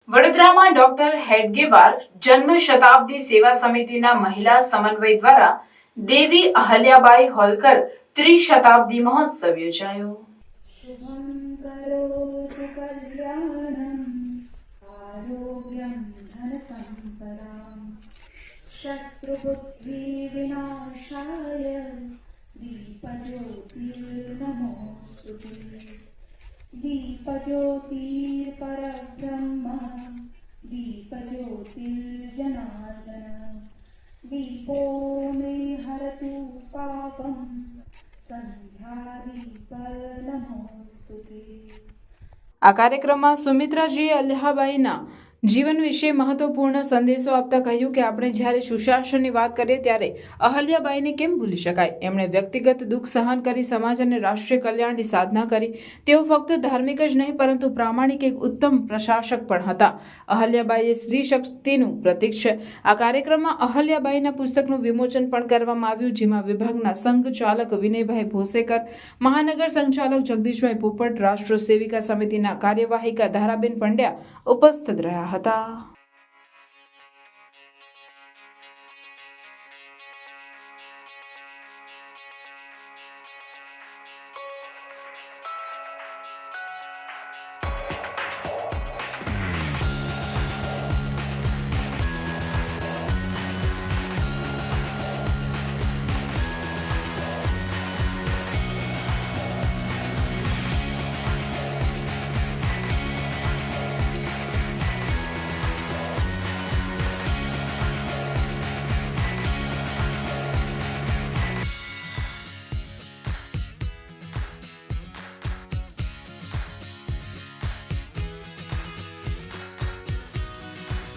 વડોદરામાં ડોક્ટર હેડગેવાર જન્મ શતાબ્દી સેવા સમિતિના મહિલા સમન્વય દ્વારા દેવી અહલ્યાબાઈ હોલકર ત્રિશતાબ્દી મહોત્સવ યોજાયો. શુભં કરોતુ કલ્યાણં આરોગ્યં ધનસંપદાં શત્રુબુદ્ધિ વિનાશાય દીપજ્યોતિર્નમોસ્તુતે. દીપજ્યોતિર્પરબ્રહ્મ દીપજ્યોતિર્જનાર્દન દીપો મે હરતુ પાપમ સંધ્યાદીપ નમોસ્તુતે. આ કાર્યક્રમમાં સુમિત્રાજીએ અલ્હાબાઈના જીવન વિશે મહત્વપૂર્ણ સંદેશો આપતા કહ્યું કે આપણે જ્યારે સુશાસનની વાત કરીએ ત્યારે અહલ્યાબાઈને કેમ ભૂલી શકાય. એમણે વ્યક્તિગત દુઃખ સહન કરી સમાજ અને રાષ્ટ્રીય કલ્યાણની સાધના કરી. તેઓ ફક્ત ધાર્મિક જ નહીં પરંતુ પ્રામાણિક એક ઉત્તમ પ્રશાસક પણ હતા. અહલ્યાબાઈ એ સ્ત્રી શક્તિનું પ્રતીક છે. આ કાર્યક્રમમાં અહલ્યાબાઈના પુસ્તકનું વિમોચન પણ કરવામાં આવ્યું, જેમાં વિભાગના સંઘચાલક વિનયભાઈ ભોસેકર, મહાનગર સંચાલક જગદીશભાઈ પોપટ, રાષ્ટ્ર સેવિકા સમિતિના કાર્યવાહિકા ધારાબેન પંડ્યા ઉપસ્થિત રહ્યા હતા.